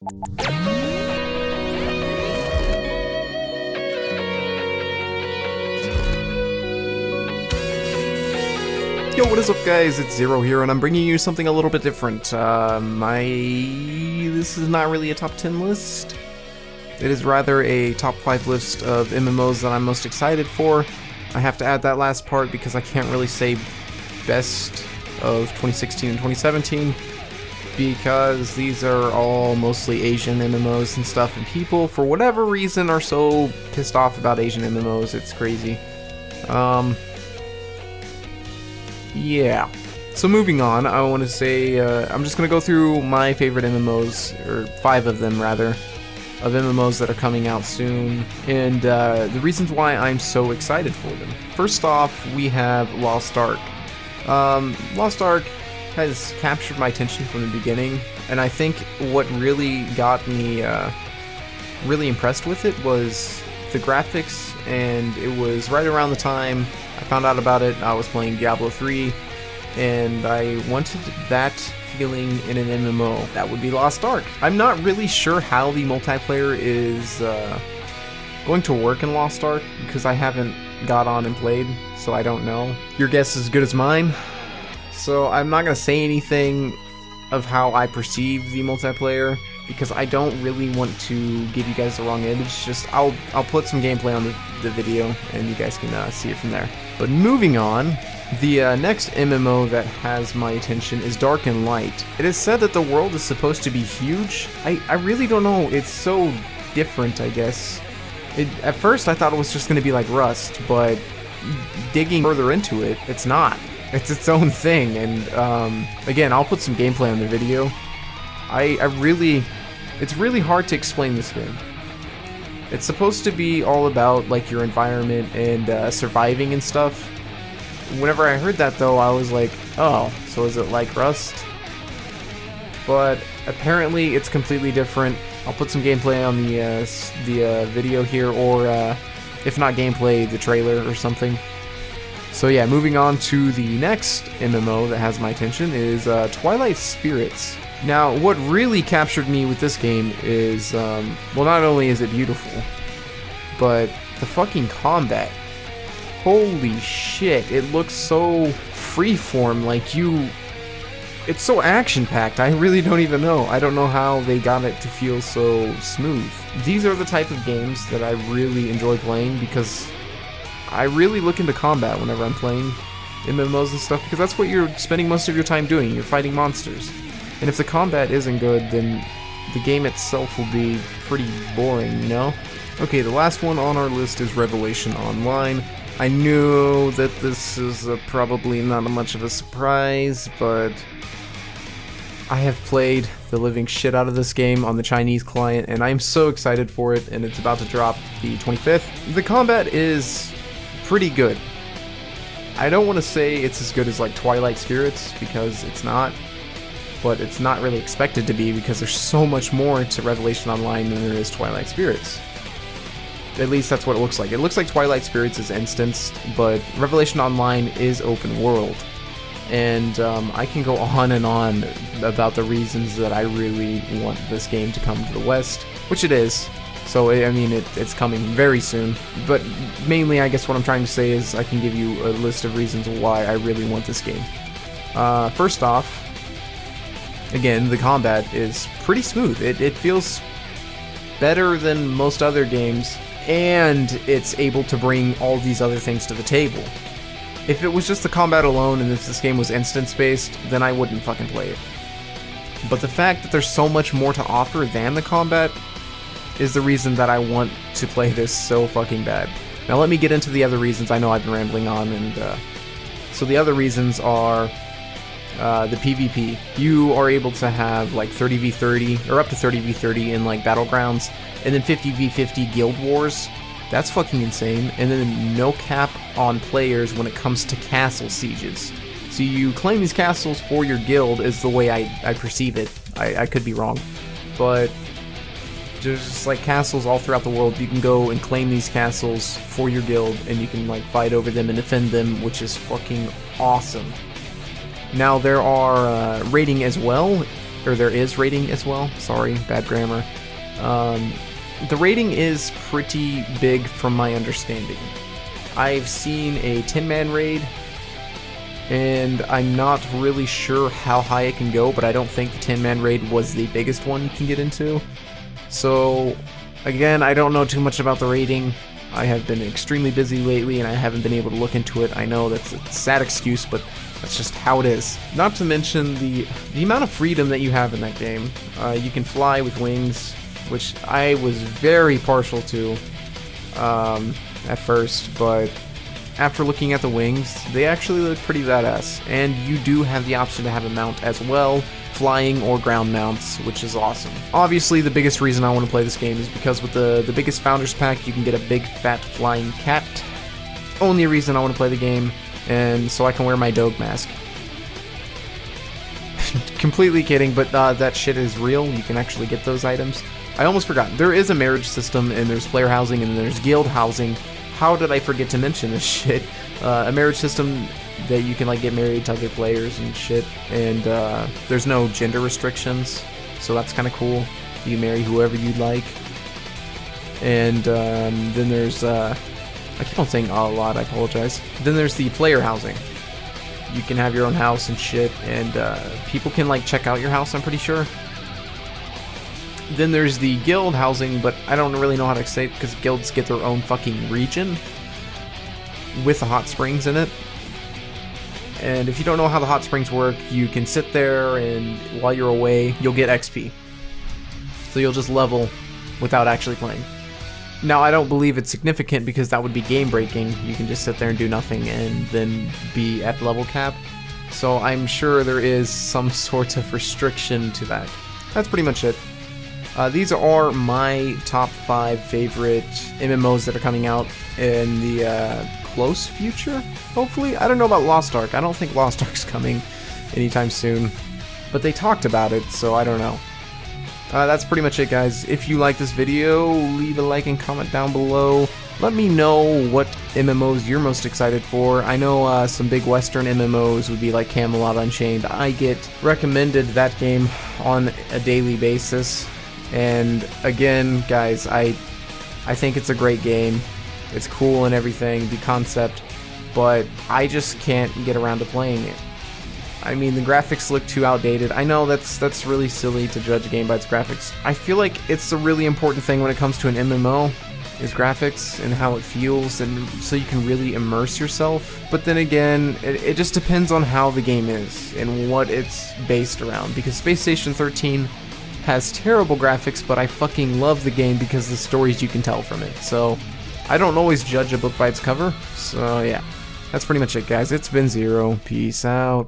Yo, what is up guys, it's Zero here, and I'm bringing you something a little bit different. This is not really a top 10 list. It is rather a top 5 list of MMOs that I'm most excited for. I have to add that last part because I can't really say best of 2016 and 2017, because these are all mostly Asian MMOs and stuff, and people, for whatever reason, are so pissed off about Asian MMOs, it's crazy. Yeah. So moving on, I want to say, I'm just going to go through my favorite MMOs, or 5 of them rather, of MMOs that are coming out soon, and the reasons why I'm so excited for them. First off, we have Lost Ark. Lost Ark has captured my attention from the beginning, and I think what really got me really impressed with it was the graphics, and it was right around the time I found out about it. I was playing Diablo 3, and I wanted that feeling in an MMO. That would be Lost Ark. I'm not really sure how the multiplayer is going to work in Lost Ark, because I haven't got on and played, so I don't know. Your guess is as good as mine. So I'm not going to say anything of how I perceive the multiplayer, because I don't really want to give you guys the wrong image. Just I'll put some gameplay on the video, and you guys can see it from there. But moving on, the next MMO that has my attention is Dark and Light. It is said that the world is supposed to be huge. I really don't know. It's so different, I guess. At first I thought it was just going to be like Rust, but digging further into it, it's not. It's its own thing, and again, I'll put some gameplay on the video. It's really hard to explain this game. It's supposed to be all about like your environment and surviving and stuff. Whenever I heard that though, I was like, oh, so is it like Rust? But apparently it's completely different. I'll put some gameplay on the video here, or if not gameplay, the trailer or something. So yeah, moving on to the next MMO that has my attention is Twilight Spirits. Now, what really captured me with this game is, well, not only is it beautiful, but the fucking combat. Holy shit, it looks so freeform, like it's so action-packed, I really don't even know. I don't know how they got it to feel so smooth. These are the type of games that I really enjoy playing, because I really look into combat whenever I'm playing MMOs and stuff, because that's what you're spending most of your time doing. You're fighting monsters. And if the combat isn't good, then the game itself will be pretty boring, you know? Okay, the last one on our list is Revelation Online. I knew that this is probably not much of a surprise, but I have played the living shit out of this game on the Chinese client, and I'm so excited for it, and it's about to drop the 25th. The combat is pretty good. I don't want to say it's as good as like Twilight Spirits, because it's not, but it's not really expected to be, because there's so much more to Revelation Online than there is Twilight Spirits. At least that's what it looks like. It looks like Twilight Spirits is instanced, but Revelation Online is open world. And I can go on and on about the reasons that I really want this game to come to the West, which it is. So, I mean, it's coming very soon. But mainly, I guess what I'm trying to say is I can give you a list of reasons why I really want this game. First off, again, the combat is pretty smooth. It feels better than most other games, and it's able to bring all these other things to the table. If it was just the combat alone, and if this game was instance-based, then I wouldn't fucking play it. But the fact that there's so much more to offer than the combat is the reason that I want to play this so fucking bad. Now let me get into the other reasons. I know I've been rambling on, and so the other reasons are the PvP. You are able to have like 30v30, or up to 30v30 in like Battlegrounds, and then 50v50 Guild Wars. That's fucking insane. And then no cap on players when it comes to castle sieges. So you claim these castles for your guild, is the way I perceive it. I could be wrong. But there's just like castles all throughout the world. You can go and claim these castles for your guild, and you can like fight over them and defend them, which is fucking awesome. Now there are raiding as well, or there is raiding as well. Sorry, bad grammar. The raiding is pretty big from my understanding. I've seen a 10-man raid, and I'm not really sure how high it can go, but I don't think the 10-man raid was the biggest one you can get into. So, again, I don't know too much about the raiding. I have been extremely busy lately, and I haven't been able to look into it. I know that's a sad excuse, but that's just how it is. Not to mention the amount of freedom that you have in that game. You can fly with wings, which I was very partial to at first, but after looking at the wings, they actually look pretty badass. And you do have the option to have a mount as well, flying or ground mounts, which is awesome. Obviously, the biggest reason I want to play this game is because with the biggest Founders Pack, you can get a big fat flying cat. Only reason I want to play the game, and so I can wear my dog mask. Completely kidding, but that shit is real. You can actually get those items. I almost forgot. There is a marriage system, and there's player housing, and there's guild housing. How did I forget to mention this shit? A marriage system that you can like get married to other players and shit, and there's no gender restrictions, so that's kind of cool. You marry whoever you'd like. And then there's I keep on saying a lot, I apologize. Then there's the player housing. You can have your own house and shit, and people can like check out your house, I'm pretty sure. Then there's the guild housing, but I don't really know how to say it because guilds get their own fucking region with the hot springs in it. And if you don't know how the hot springs work, you can sit there and while you're away, you'll get XP. So you'll just level without actually playing. Now, I don't believe it's significant because that would be game breaking. You can just sit there and do nothing and then be at level cap. So I'm sure there is some sort of restriction to that. That's pretty much it. These are my top 5 favorite MMOs that are coming out in the close future, hopefully. I don't know about Lost Ark. I don't think Lost Ark's coming anytime soon, but they talked about it, so I don't know. That's pretty much it, guys. If you like this video, leave a like and comment down below. Let me know what MMOs you're most excited for. I know some big Western MMOs would be like Camelot Unchained. I get recommended that game on a daily basis. And again, guys, I think it's a great game. It's cool and everything, the concept, but I just can't get around to playing it. I mean, the graphics look too outdated. I know that's really silly to judge a game by its graphics. I feel like it's a really important thing when it comes to an MMO, is graphics and how it feels, and so you can really immerse yourself. But then again, it just depends on how the game is and what it's based around, because Space Station 13 has terrible graphics, but I fucking love the game because of the stories you can tell from it. So I don't always judge a book by its cover. So yeah, that's pretty much it, guys. It's been Zero. Peace out.